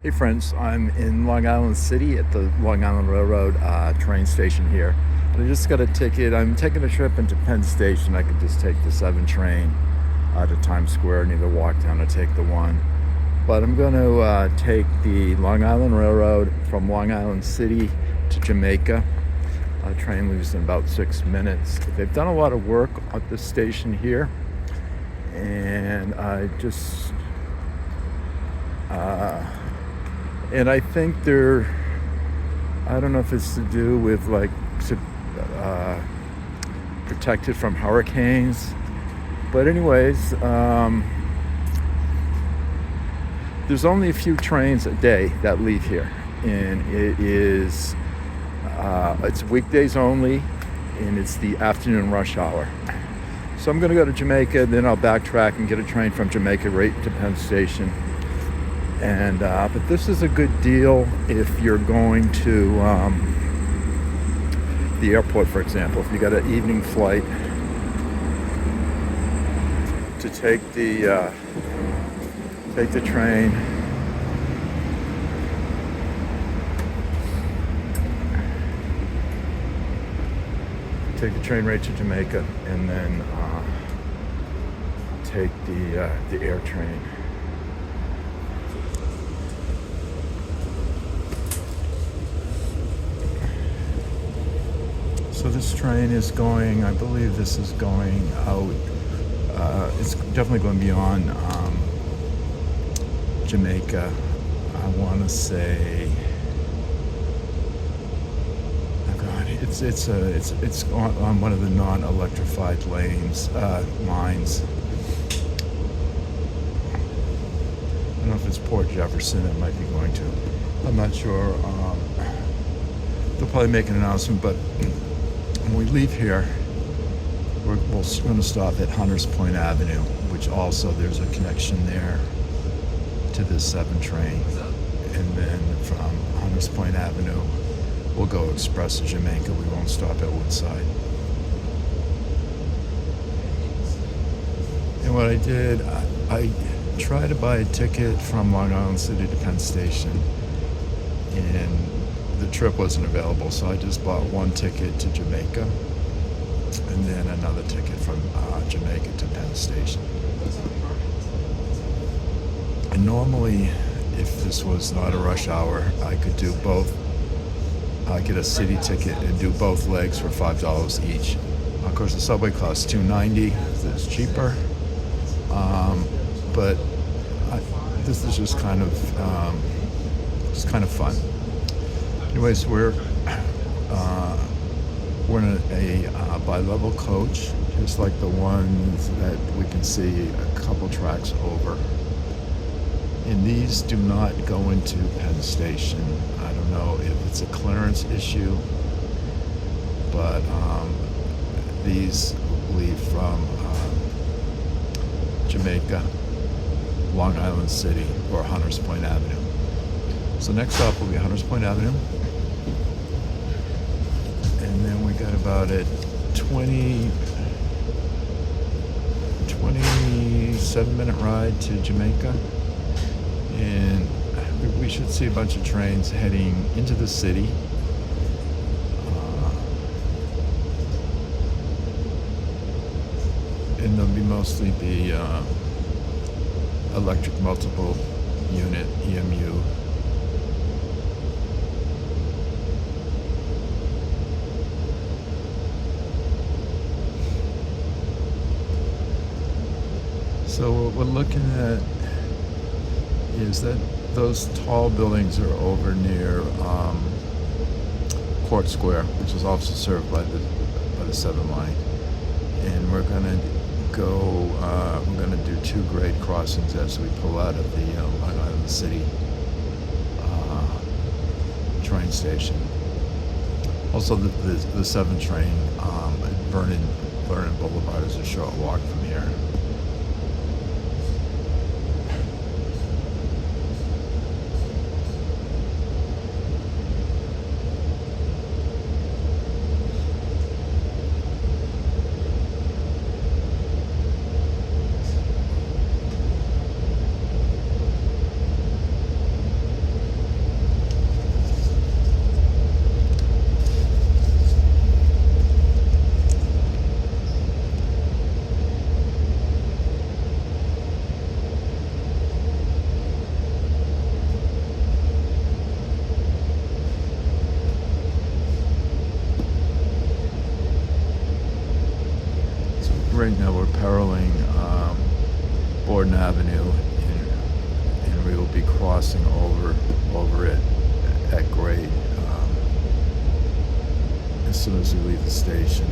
Hey friends, I'm in Long Island City at the Long Island Railroad train station here. And I just got a ticket. I'm taking a trip into Penn Station. I could just take the 7 train to Times Square and either walk down or take the 1. But I'm going to take the Long Island Railroad from Long Island City to Jamaica. The train leaves in about 6 minutes. They've done a lot of work at this station here. And I think I don't know if it's to do with protected from hurricanes. But anyways, there's only a few trains a day that leave here. And it's weekdays only, and it's the afternoon rush hour. So I'm going to go to Jamaica, then I'll backtrack and get a train from Jamaica right to Penn Station. And but this is a good deal if you're going to the airport, for example. If you got an evening flight to take the train right to Jamaica, and then take the air train. So this train is going, I believe this is going out, it's definitely going beyond Jamaica. I want to say, oh God, it's on one of the non-electrified lines. I don't know if it's Port Jefferson it might be going to. I'm not sure. They'll probably make an announcement, but when we leave here, we're going to stop at Hunters Point Avenue, which also there's a connection there to this 7 train. And then from Hunters Point Avenue, we'll go express to Jamaica. We won't stop at Woodside. And what I did, I tried to buy a ticket from Long Island City to Penn Station, and the trip wasn't available, so I just bought 1 ticket to Jamaica and then another ticket from Jamaica to Penn Station. And normally, if this was not a rush hour, I could do both. I get a city ticket and do both legs for $5 each. Of course, the subway costs $2.90. It's cheaper, but this is just kind of fun. Anyways, we're in a bi-level coach, just like the ones that we can see a couple tracks over. And these do not go into Penn Station. I don't know if it's a clearance issue, but these leave from Jamaica, Long Island City, or Hunters Point Avenue. So next stop will be Hunters Point Avenue. And then we got about a 27-minute ride to Jamaica. And we should see a bunch of trains heading into the city. And they'll mostly be electric multiple unit, EMU. So what we're looking at is that those tall buildings are over near Court Square, which is also served by the 7 line. And we're gonna do 2 grade crossings as we pull out of the Long Island City train station. Also, the 7 train at Vernon Boulevard is a short walk from here. right now we're paralleling Bordan Avenue, and we will be crossing over it at grade as soon as we leave the station.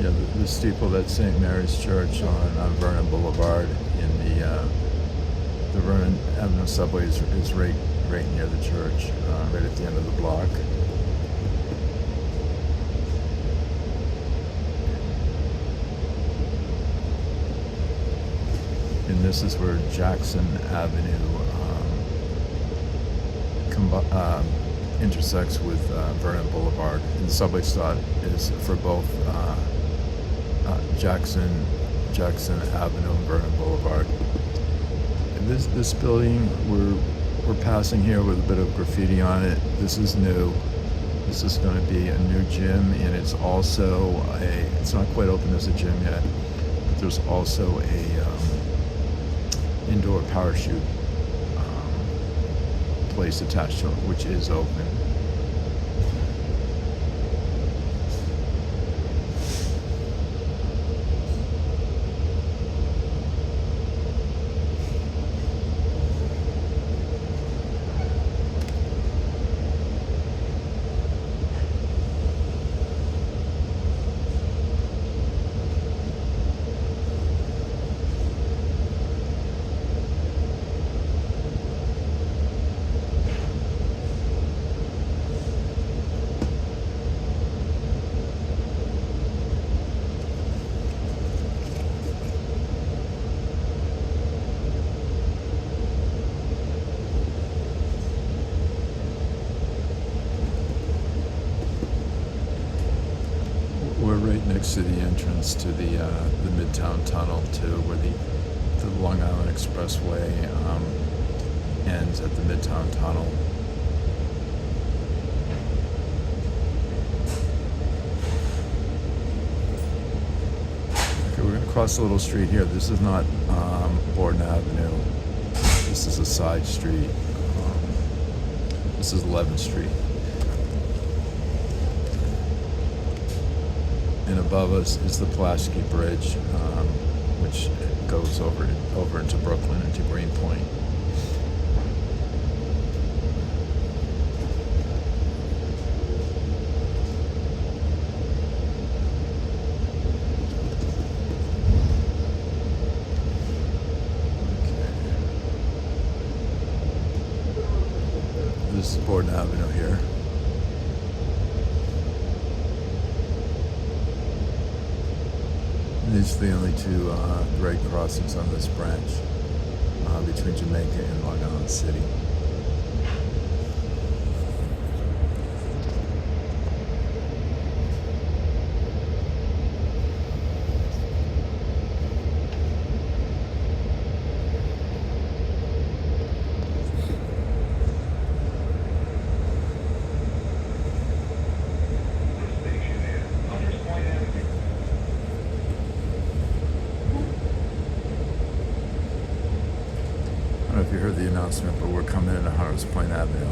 Yeah, the steeple, that's St. Mary's Church on Vernon Boulevard. In the Vernon Avenue subway is right near the church, right at the end of the block. And this is where Jackson Avenue intersects with Vernon Boulevard. And the subway stop is for both Jackson Avenue and Vernon Boulevard. And this building we're passing here with a bit of graffiti on it. This is new. This is going to be a new gym, and it's also it's not quite open as a gym yet, but there's also a indoor parachute place attached to it, which is open. We're right next to the entrance to the Midtown Tunnel, to where the Long Island Expressway ends at the Midtown Tunnel. Okay, we're going to cross a little street here. This is not Bordan Avenue. This is a side street. This is 11th Street. And above us is the Pulaski Bridge, which goes over into Brooklyn, into Greenpoint. Okay. This is Bordan Avenue here. These are the only two grade crossings on this branch between Jamaica and Long Island City. I don't know if you heard the announcement, but we're coming into Hunters Point Avenue,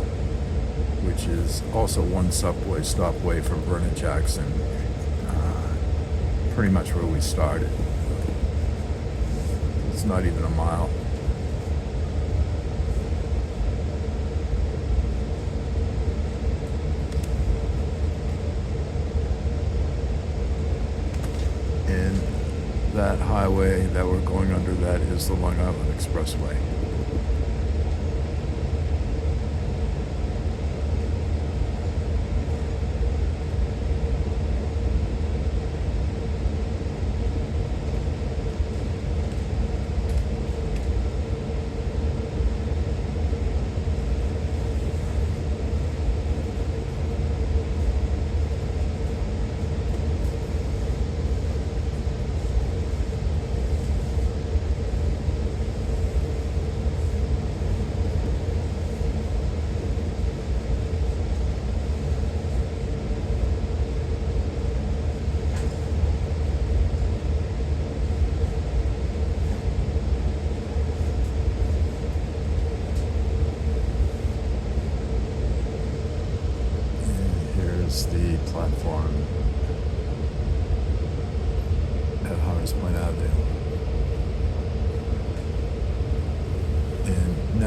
which is also one subway stop away from Vernon Jackson, pretty much where we started. It's not even a mile. And that highway that we're going under, that is the Long Island Expressway.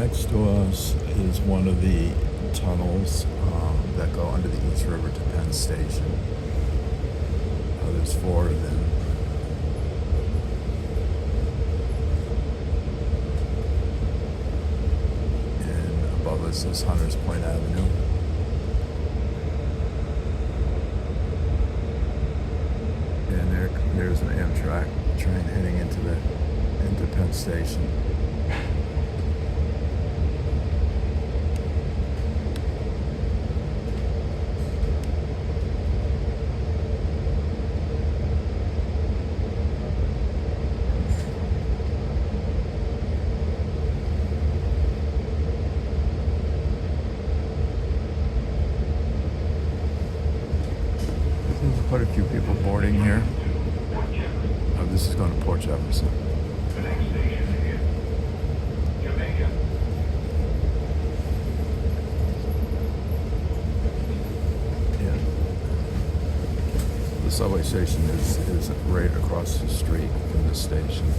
Next to us is one of the tunnels that go under the East River to Penn Station. There's 4 of them. And above us is Hunters Point Avenue. And there's an Amtrak train heading into Penn Station. There's quite a few people boarding here. Oh, this is going to Port Jefferson. The next station is Jamaica. Yeah. The subway station is right across the street from the station.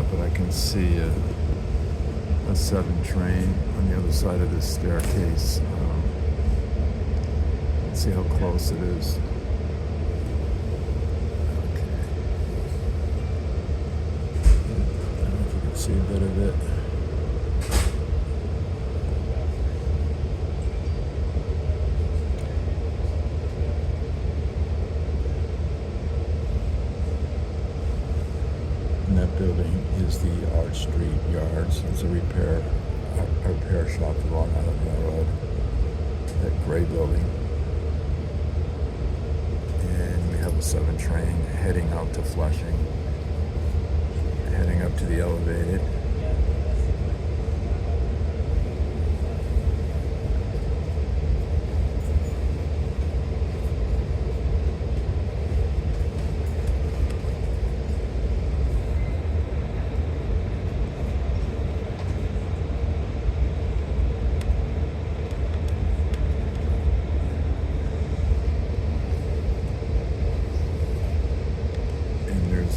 But I can see a 7 train on the other side of this staircase. Let's see how close it is. Okay. I don't know if you can see a bit of it. And that building is the Arch Street Yards. It's a repair shop for Long Island Railroad. That gray building. And we have a 7 train heading out to Flushing, heading up to the elevated.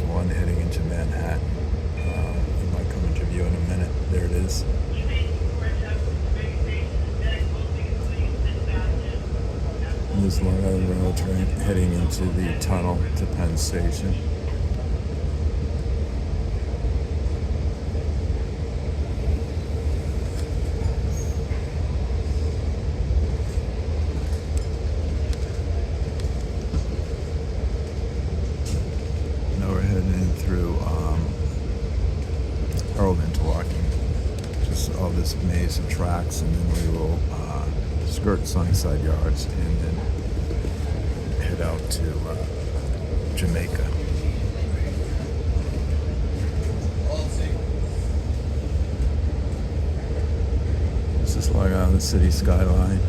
One heading into Manhattan. It might come into view in a minute. There it is. And this Long Island Railroad train heading into the tunnel to Penn Station. Through Interlocking, just all this maze of tracks, and then we will skirt Sunnyside Yards and then head out to Jamaica. This is Long Island City skyline.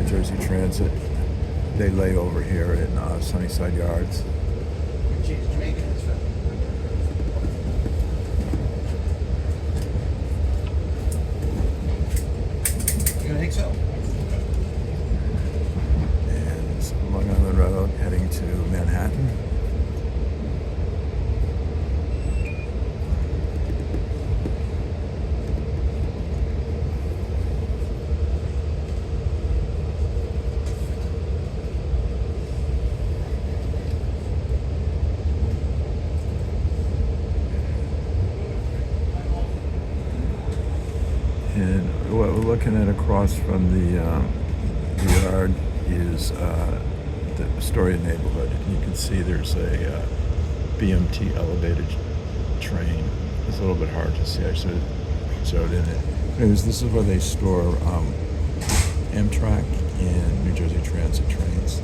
Jersey Transit. They lay over here in Sunnyside Yards. looking at across from the yard is the Astoria neighborhood. And you can see there's a BMT elevated train. It's a little bit hard to see. I should have showed in it. Anyways, this is where they store Amtrak and New Jersey Transit trains.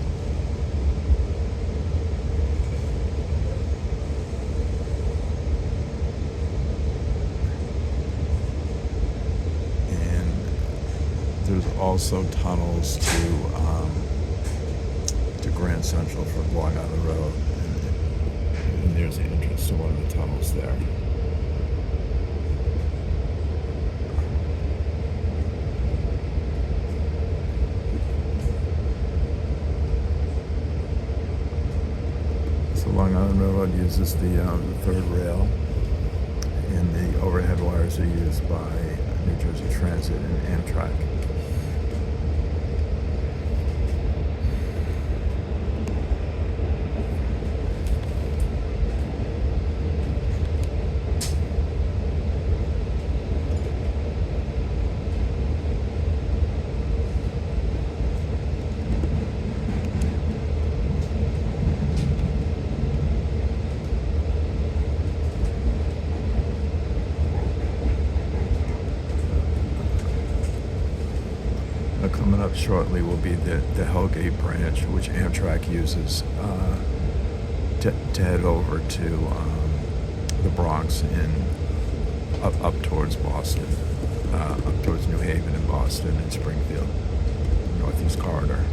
There's also tunnels to Grand Central from Long Island Road, and there's the entrance to one of the tunnels there. So Long Island Railroad uses the third rail, and the overhead wires are used by New Jersey Transit and Amtrak. Coming up shortly will be the Hellgate branch, which Amtrak uses to head over to the Bronx and up towards Boston, up towards New Haven and Boston and Springfield, Northeast Corridor.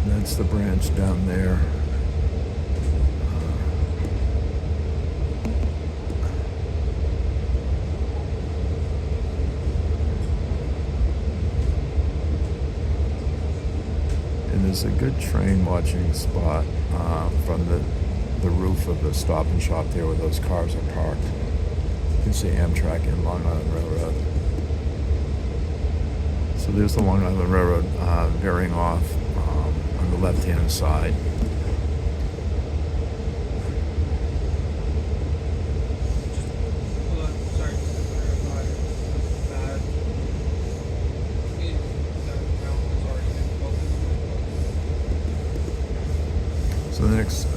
That's the branch down there. And there's a good train watching spot from the roof of the Stop and Shop there where those cars are parked. You can see Amtrak and Long Island Railroad. So there's the Long Island Railroad veering off on the left-hand side. So the next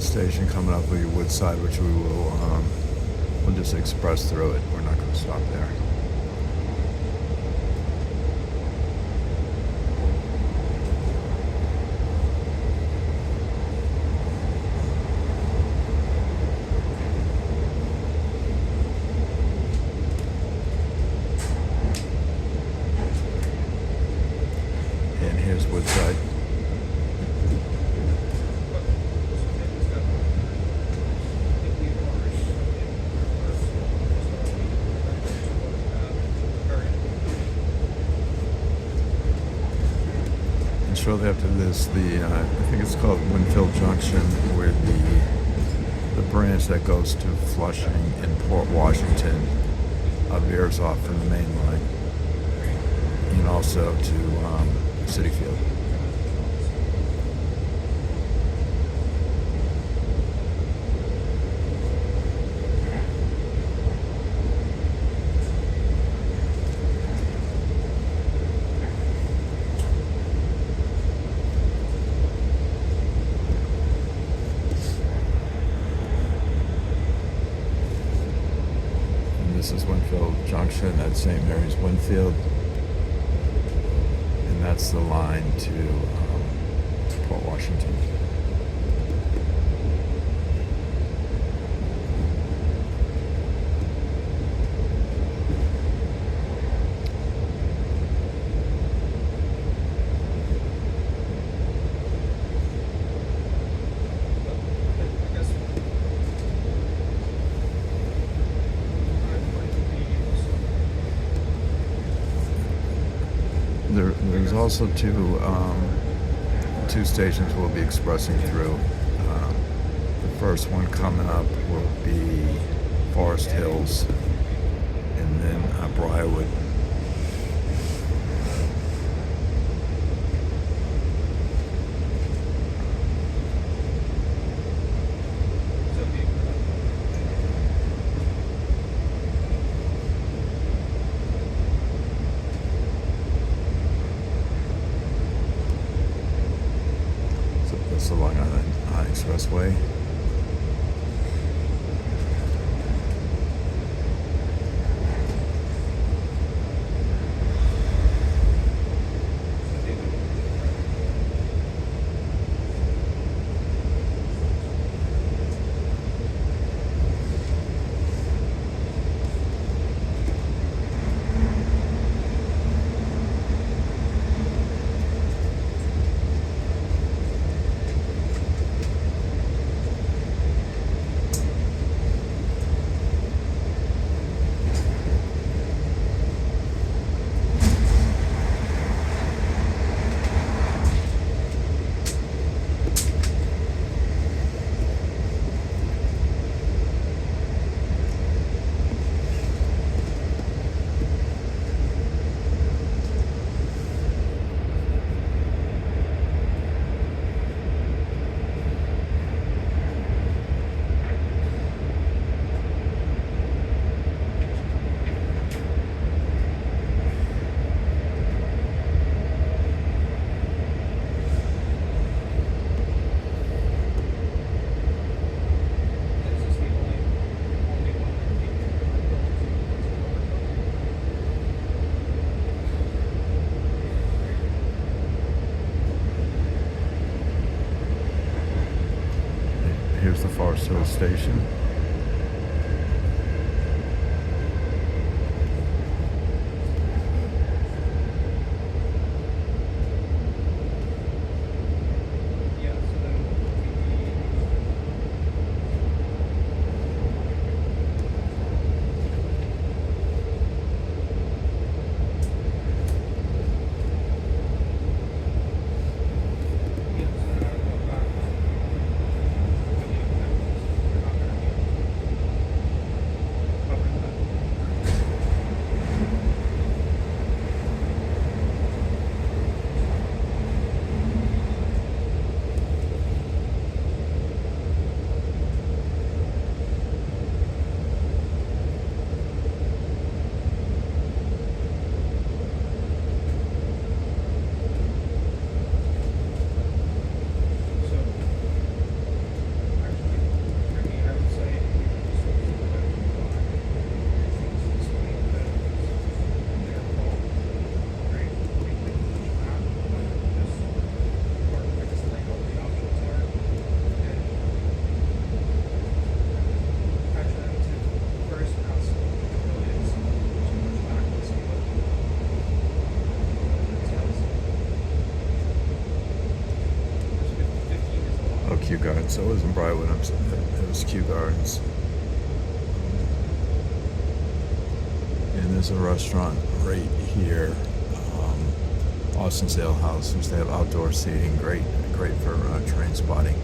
station coming up will be Woodside, which we'll just express through it. We're not going to stop there. And here's Woodside. Shortly after this, I think it's called Winfield Junction, where the branch that goes to Flushing and Port Washington veers off from the main line, and also to City Field. This is Winfield Junction, that's St. Mary's Winfield, and that's the line to Port Washington. There's also two stations we'll be expressing through. The First one coming up will be Forest Hills, and then Briarwood. So that's the Long Island Expressway. Here's the Forest Hill Station. Kew Gardens. So it wasn't Briarwood. It was Kew Gardens. And there's a restaurant right here, Austin's Ale House, which they have outdoor seating. Great for train spotting.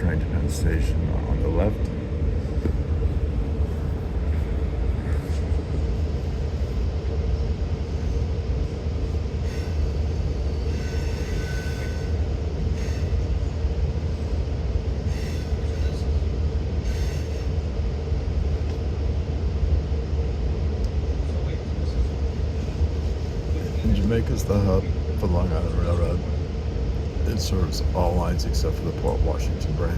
train to Penn Station on the left. And Jamaica's the hub for Long Island Railroad. It serves all lines except for the Port Washington branch.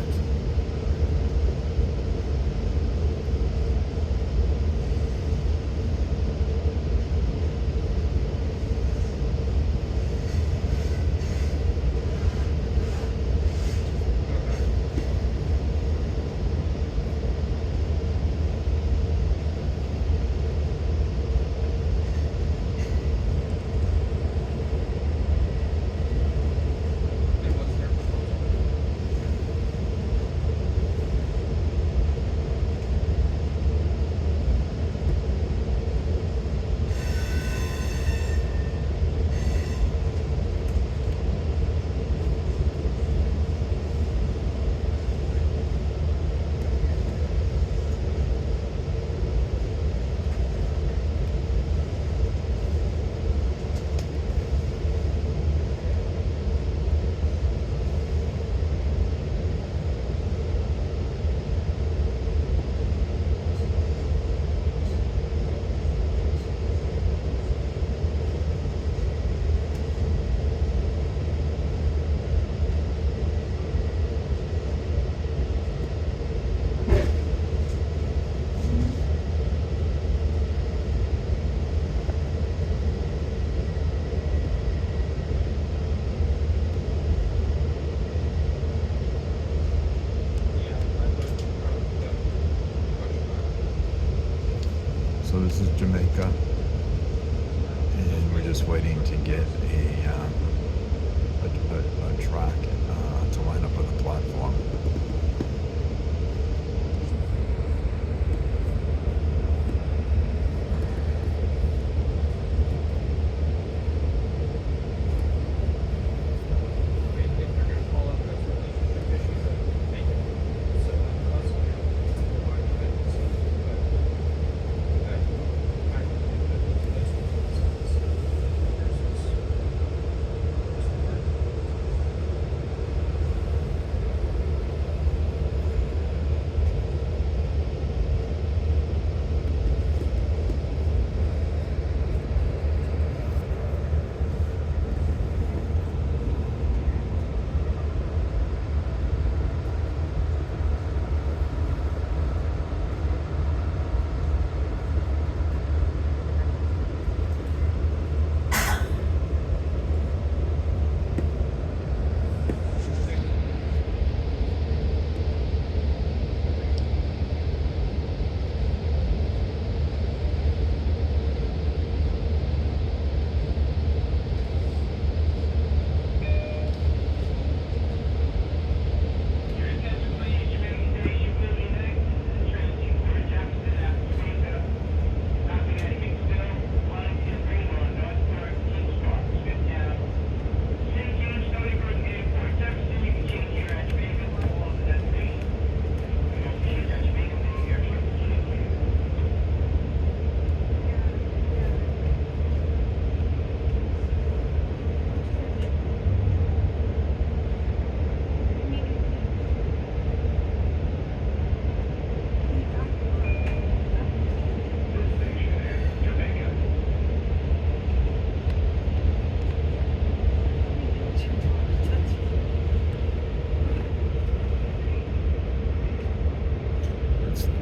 So this is Jamaica, and we're just waiting to get a track to line up with the platform.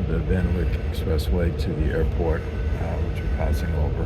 The Van Wyck Expressway to the airport, which we're passing over.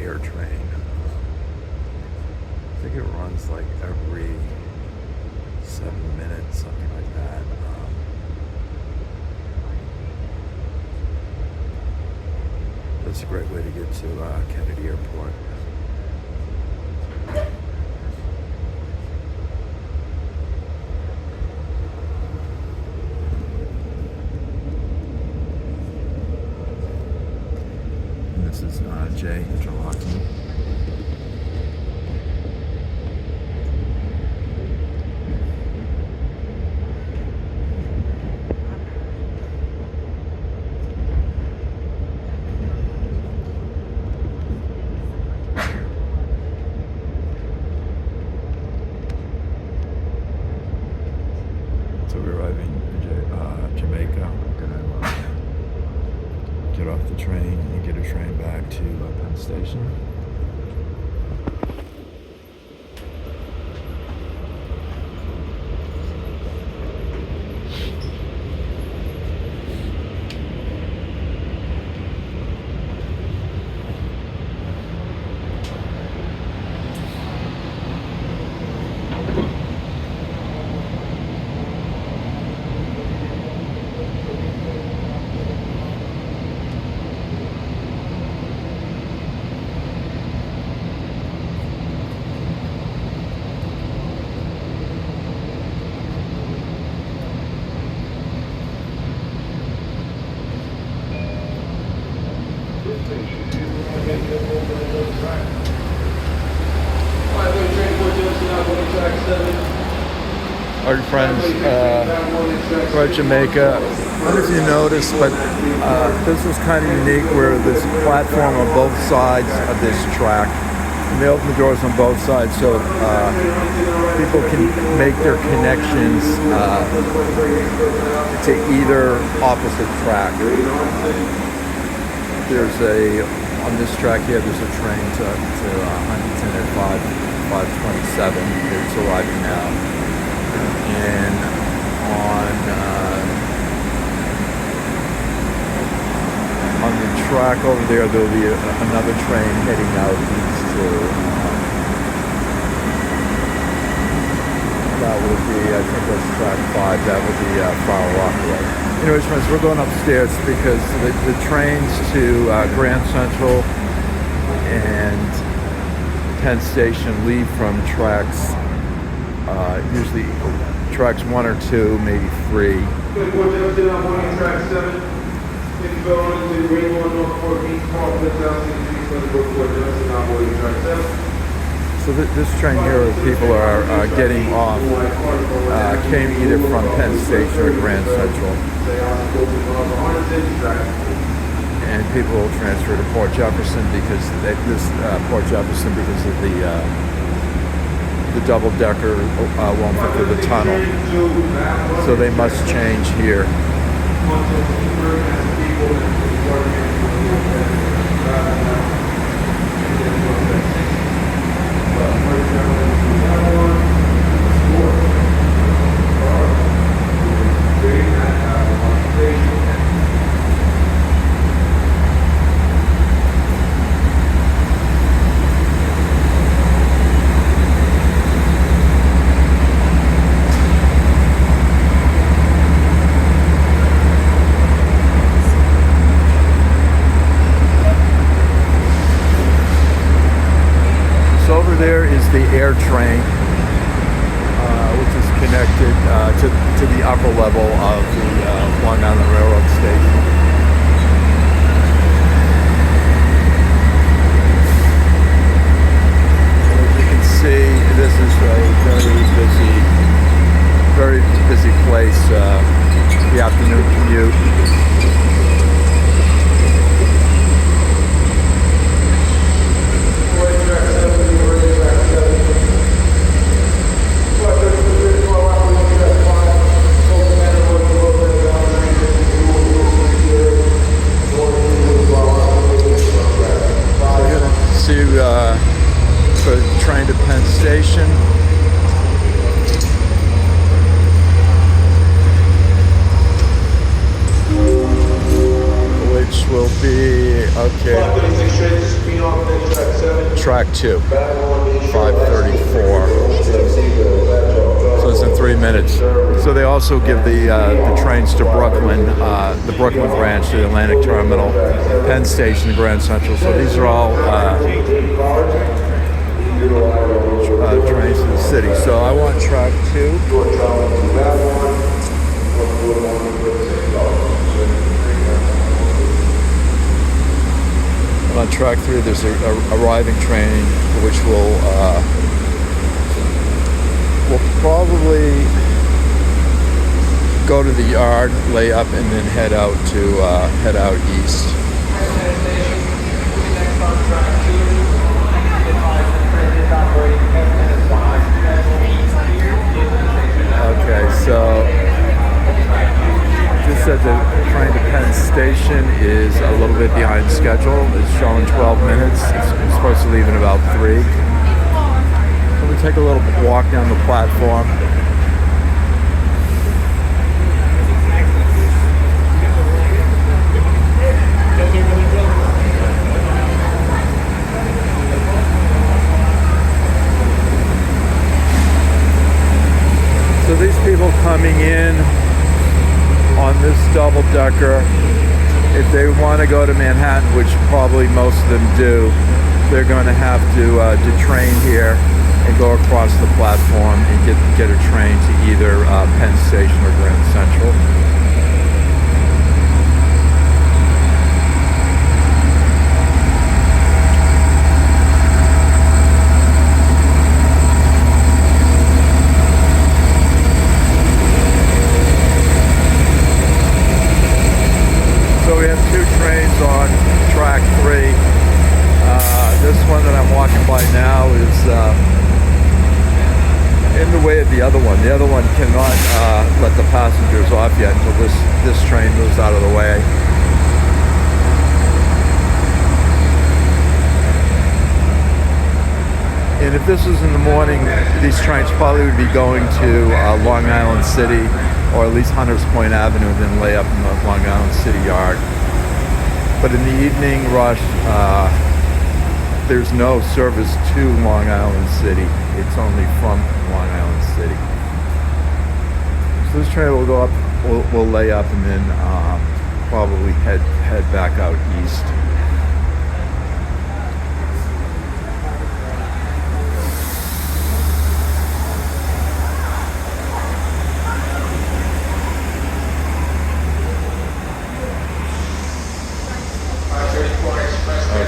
air train. I think it runs like every 7 minutes, something like that. That's a great way to get to Kennedy Airport. And this is J, Interlocking. So we're arriving in Jamaica. I'm gonna get off the train and get a train back to Penn Station. Our friends, we're at Jamaica. I don't know if you noticed, but this was kind of unique where there's a platform on both sides of this track. And they open the doors on both sides so people can make their connections to either opposite track. On this track here, there's a train to Huntington at 5:27. It's arriving now. And on the track over there, there'll be another train heading out east to that will be, I think that's track 5. That will be Flower Rockaway. Anyways, friends, we're going upstairs because the trains to Grand Central and Penn Station leave from tracks usually tracks 1 or 2, maybe 3. Track 7. If you go on to Rainbow Northport, East Park, track 7. So this train here, people are getting off, came either from Penn Station or Grand Central. And people will transfer to Port Jefferson because Port Jefferson because of the double-decker won't fit through the tunnel. So they must change here. There is the air train, which is connected to the upper level of the Long Island Railroad station. As you can see, this is a very busy place, the afternoon commute. For the train to Penn Station. Which will be Okay. 536 straight to speed off, then track 7. Track 2, Babylon, 5:34. So it's in 3 minutes. So they also give the trains to Brooklyn, the Brooklyn branch, the Atlantic Terminal, Penn Station, the Grand Central. So these are all trains to the city. So I want track 2. And on track 3, there's a arriving train which will probably go to the yard, lay up, and then head out east. Okay, so just said the train to Penn Station is a little bit behind schedule. It's showing 12 minutes. It's supposed to leave in about 3. So we take a little walk down the platform. So these people coming in on this double-decker, if they want to go to Manhattan, which probably most of them do, they're going to have to detrain here and go across the platform and get a train to either Penn Station or Grand Central. So we have 2 trains on track 3. This one that I'm walking by now is in the way of the other one. The other one cannot let the passengers off yet until this train moves out of the way. And if this was in the morning, these trains probably would be going to Long Island City, or at least Hunters Point Avenue, and then lay up in the Long Island City Yard. But in the evening rush, there's no service to Long Island City. It's only from Long Island City. So this train will go up, will lay up, and then probably head back out east.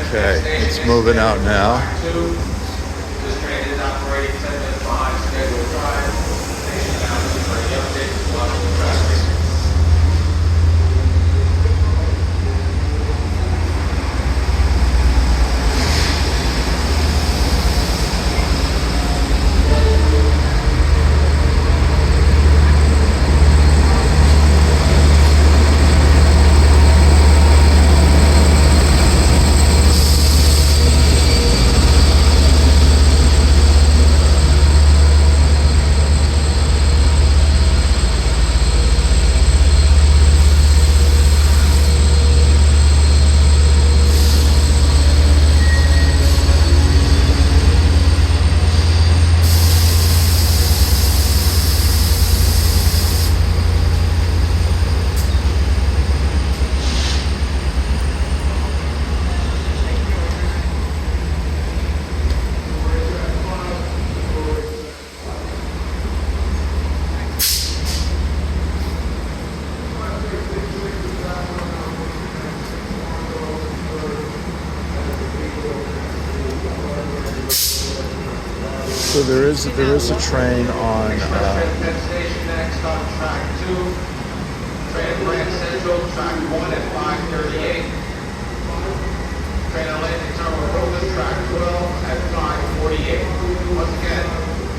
Okay, it's moving out now. This train is operating 10 minutes behind scheduled time. Station announcement for the update to local traffic. So there is a train on. Penn Station next on track 2. Train Grand Central, track 1 at 5:38. Train Atlantic Terminal Brooklyn, track 12 at 5:48. Once again,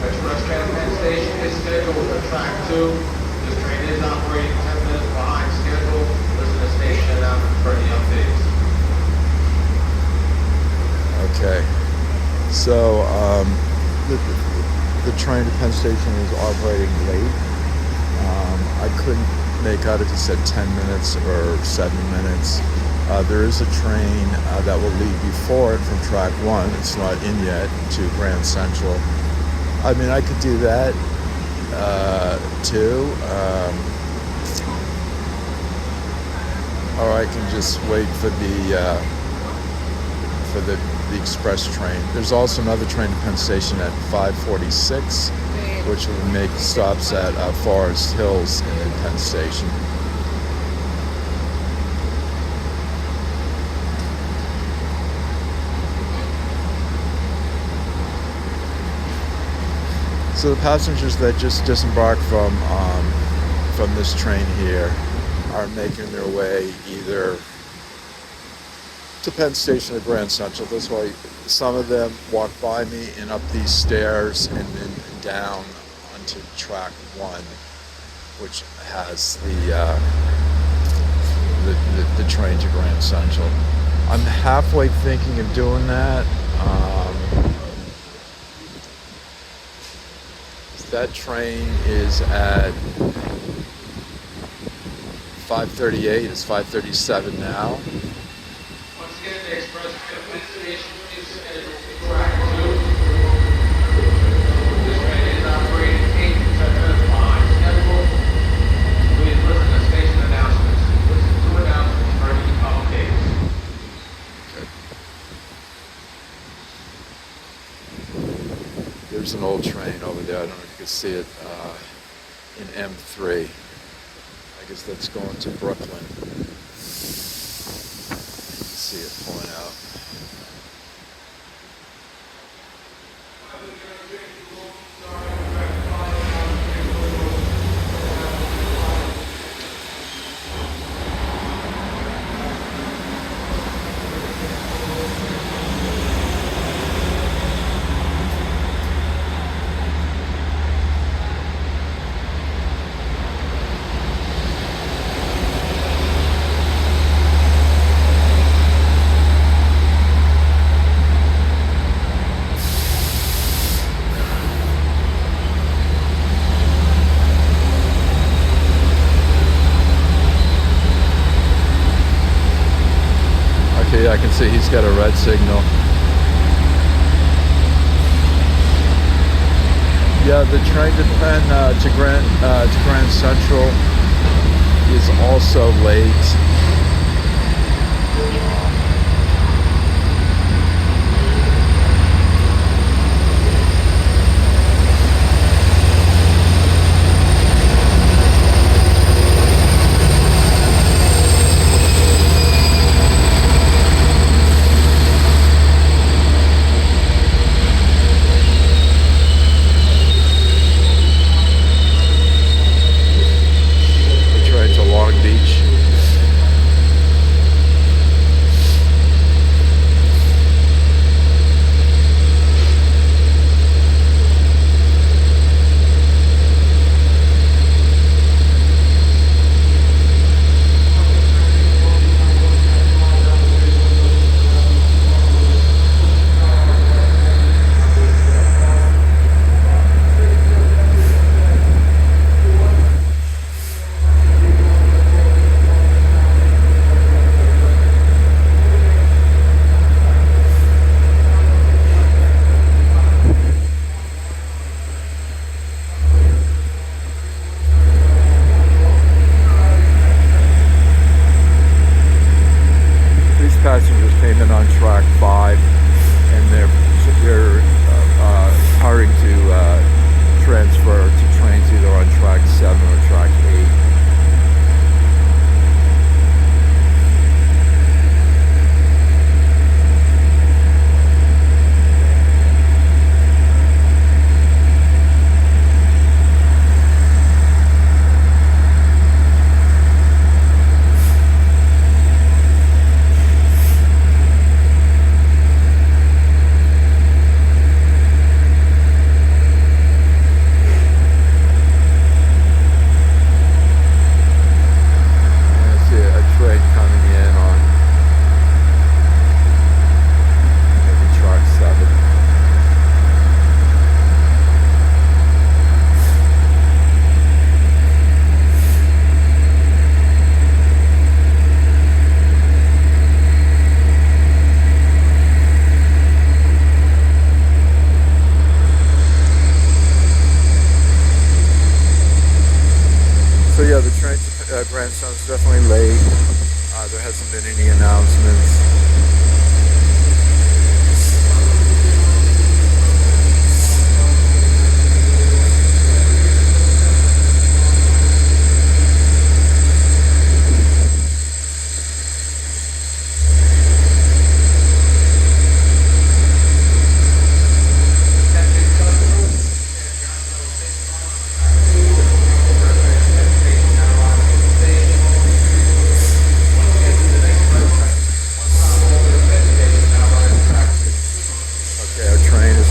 Express Train Penn Station is scheduled for track 2. This train is operating 10 minutes behind schedule. Listen to station announcement for any updates. Okay, so the train to Penn Station is operating late. I couldn't make out if he said 10 minutes or 7 minutes. There is a train that will leave before it from track 1. It's not in yet to Grand Central. I mean, I could do that too. Or I can just wait for the express train. There's also another train to Penn Station at 5:46, which will make stops at Forest Hills and then Penn Station. So the passengers that just disembarked from this train here are making their way either to Penn Station or Grand Central. That's why some of them walk by me and up these stairs and then down onto track 1, which has the train to Grand Central. I'm halfway thinking of doing that. That train is at 5:38. It's 5:37 now. Once again, the express train to Penn Station is scheduled for track 2. This train is operating 8 minutes behind schedule. Please listen to station announcements. Listen to announcements for any updates. There's an old train over there. I don't know if you can see it in M3. I guess that's going to Brooklyn. You can see it pulling out. I can see he's got a red signal. Yeah, the train to Grand Central is also late. definitely late. There hasn't been any announcements.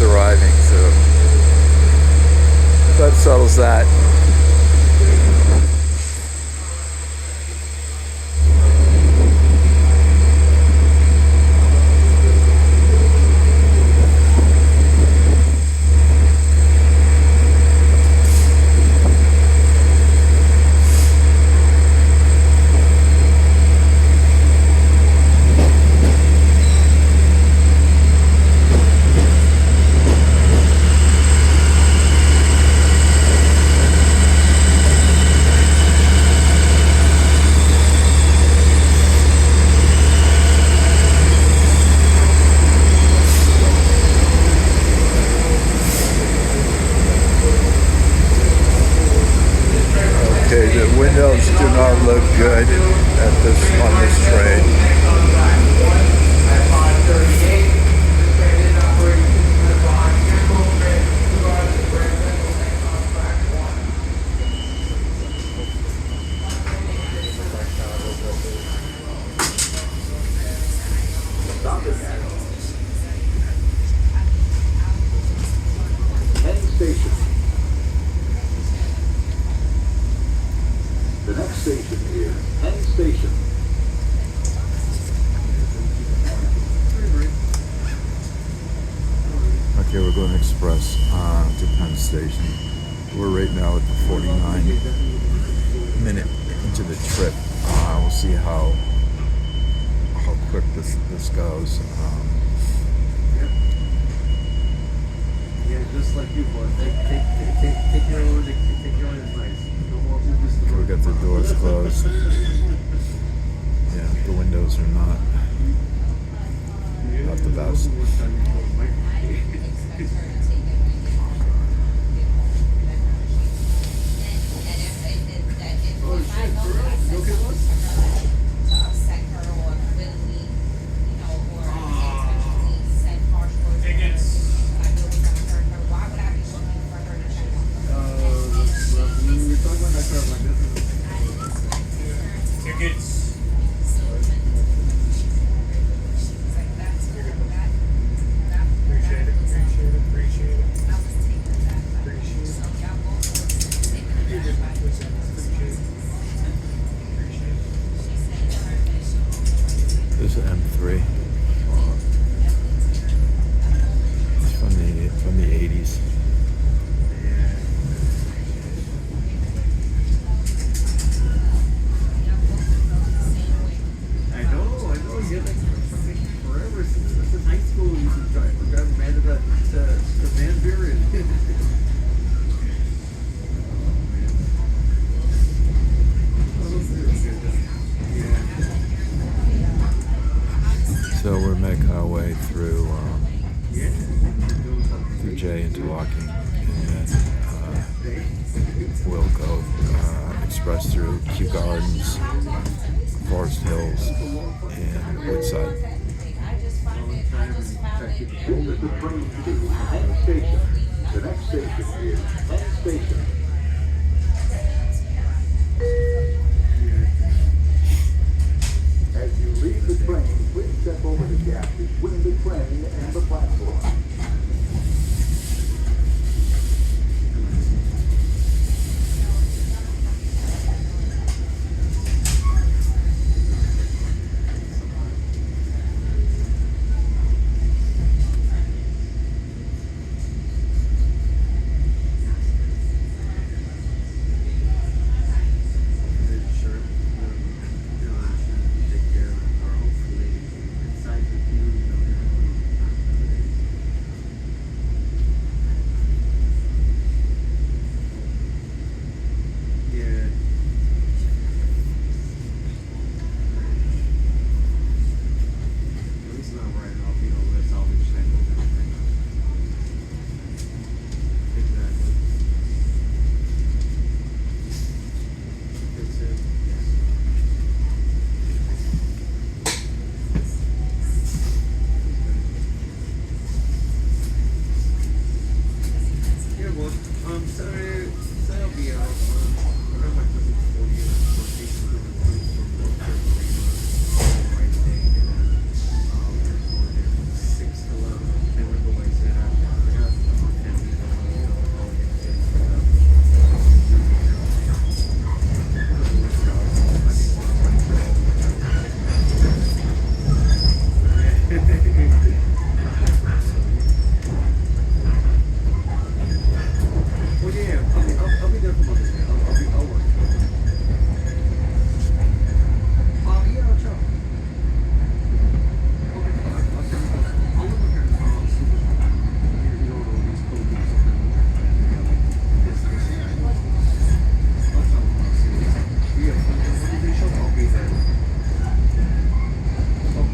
Arriving, so that settles that. Okay, the windows do not look good on this train. At 5:38, the train is operating behind Central Train, Kew Gardens, Grand Central, and on track 1. Penn Station. The next station is Penn Station. Okay, we're going express to Penn Station. We're right now at the 49-minute into the trip. We'll see how quick this goes. Yeah, just like you, boy. Take your own advice. No more Ubers. We got the doors closed. Yeah, the windows are not the best. Oh shit, for real? No kid was? Tickets. There's an M3. It's from the 80s. I know. You're like forever since high school. You used to drive man to the Van Buren. So we're making our way through J Interlocking, and then we'll go express through Kew Gardens, Forest Hills, and Woodside. This is the train to Penn Station. The next station is Penn Station. As you leave the train, please step over the gap between the train and the platform. Saturday I'll be out. I got my cousin's 40th birthday coming through from North Carolina. Right day. We're going there from 6 to 11. Can't remember what I said after. I got family going, you know, all the kids and well, yeah, I'll be there for Mother's Day. I'll work. Yeah, I'll try. Okay, I'll look at her house. You know, all these cool things. This. I'll tell them I'll see it. Yeah, when they show up, I'll be there. Oh,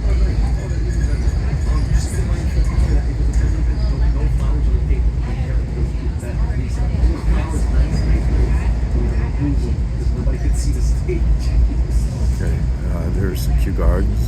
nice. Oh, that even better. Just get my picture that it was no flowers on the table. That piece of flowers, nice. Because nobody could see the stage. Okay, there's Kew Gardens.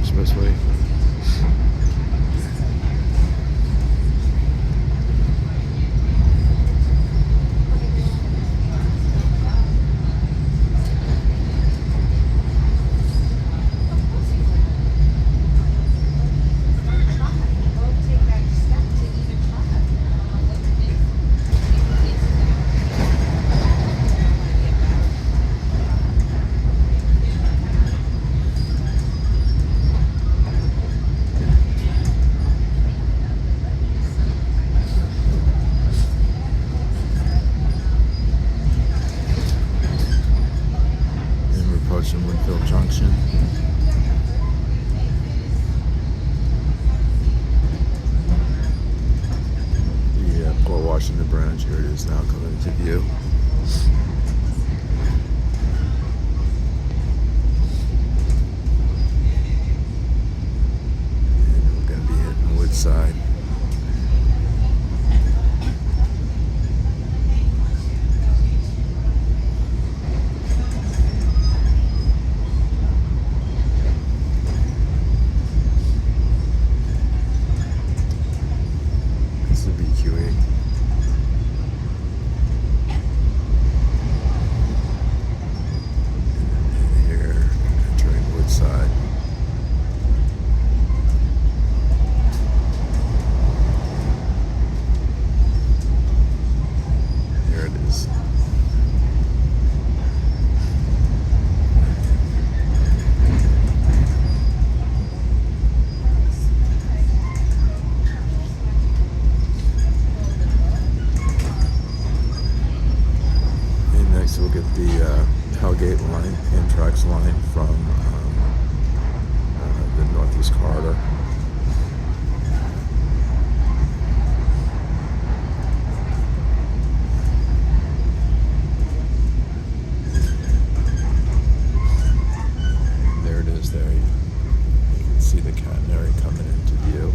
Expressway. In Winfield Junction. The Port Washington branch, here it is now coming into view. And we're going to be hitting Woodside. So we'll get the Hellgate Line, Amtrak's line from the Northeast Corridor. And there it is there. You can see the catenary coming into view.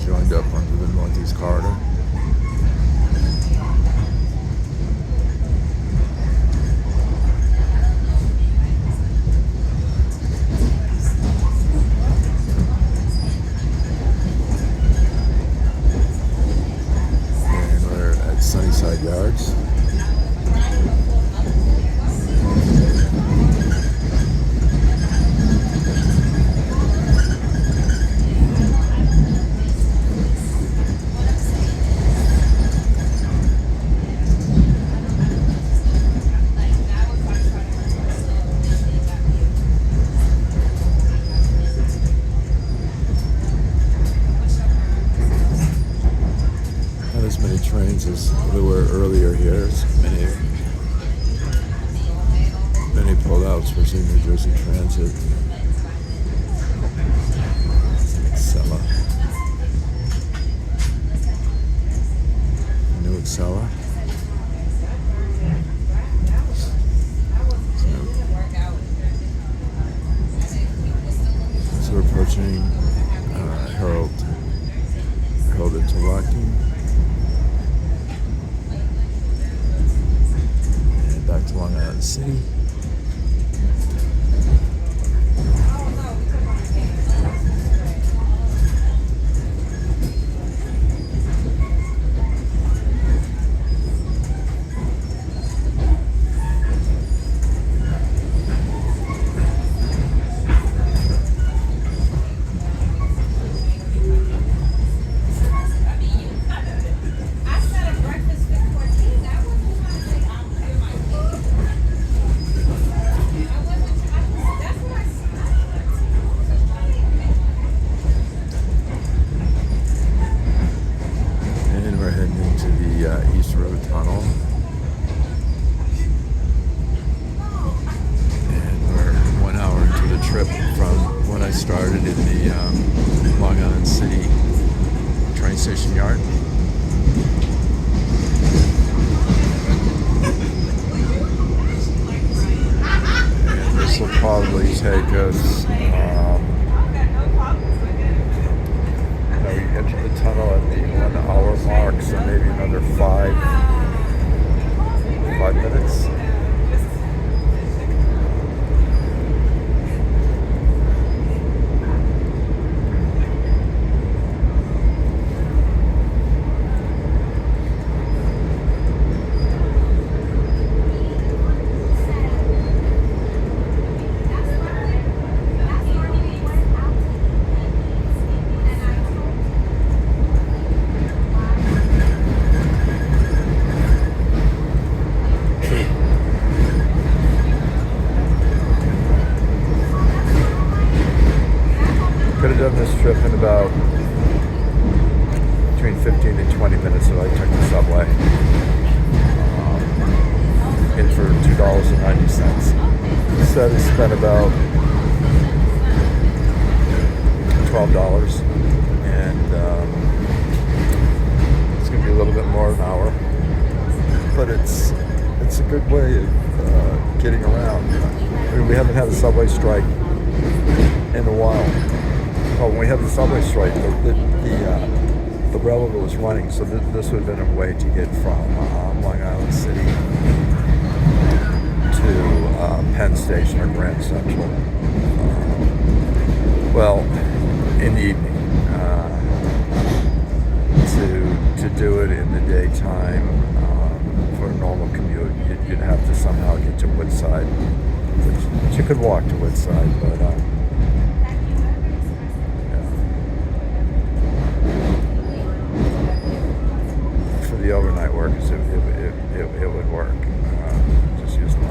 Joined up onto the Northeast Corridor. And we're at Sunnyside Yards. As many trains as there were earlier here. As many pulled out, especially New Jersey Transit. Excella. New Excella. So we're approaching Herald Interlocking. Back to Long Island City. East Road Tunnel. And we're 1 hour into the trip from when I started in the Long Island City train station yard. And this will probably take us we entered the tunnel at the 1 hour mark, so maybe another 5 minutes. Could have done this trip in about between 15 and 20 minutes if I took the subway. In for $2.90. Instead, I spent about $12, and it's going to be a little bit more an hour, but it's a good way of getting around. I mean, we haven't had a subway strike in a while. Oh, when we had the subway strike, the railroad was running, so this would have been a way to get from Long Island City to Penn Station or Grand Central. Well, in the evening. To do it in the daytime for a normal commute, you'd have to somehow get to Woodside, which you could walk to Woodside, but for the overnight workers, it would work. Just use the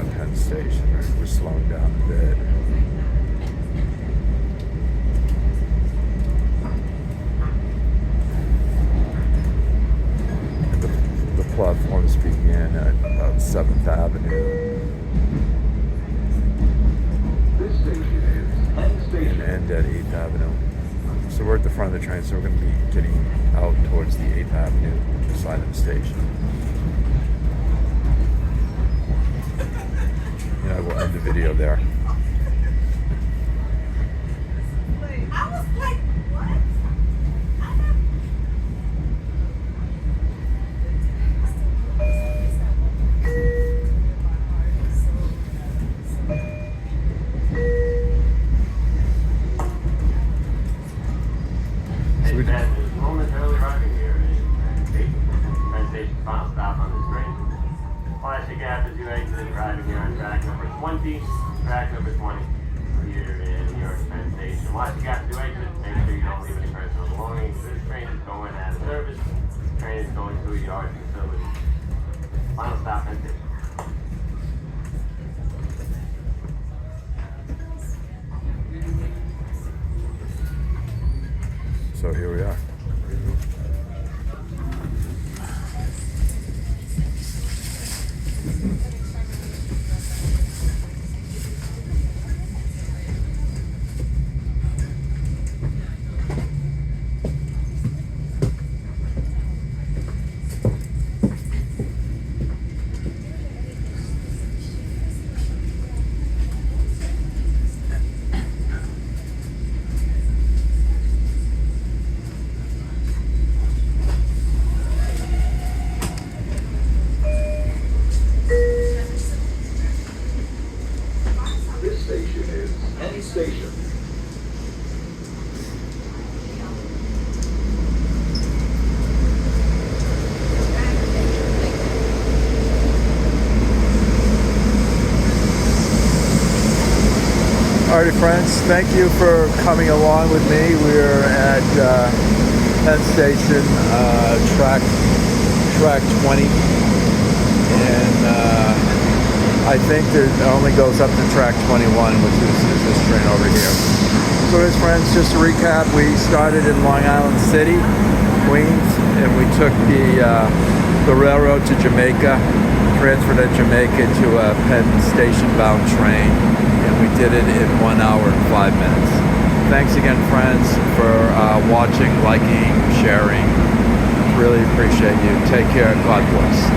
at Penn Station. We're slowing down a bit. And the platforms begin at about 7th Avenue This station is Penn and Station. end at 8th Avenue. So we're at the front of the train, so we're going to be getting out towards the 8th Avenue side of the station. And I will end the video there. I was like, what? So we, Passengers, momentarily arriving here in Penn Station, final stop on this train. Plastic gap as you exit, arriving here on track number 20, track number 20, here in New York Penn Station. Watch the gap as you exit, make sure you don't leave any personal belongings. This train is going out of service. This train is going to a yard facility. Final stop, Penn Station. so here we are. This station is Penn Station. Alrighty, friends, thank you for coming along with me. We're at Penn Station, track 20, and I think that it only goes up to track 21, which is this train over here. So, as friends, just to recap, we started in Long Island City, Queens, and we took the railroad to Jamaica, transferred at Jamaica to a Penn Station bound train, and we did it in 1 hour and 5 minutes. Thanks again, friends, for watching, liking, sharing. Really appreciate you. Take care. God bless.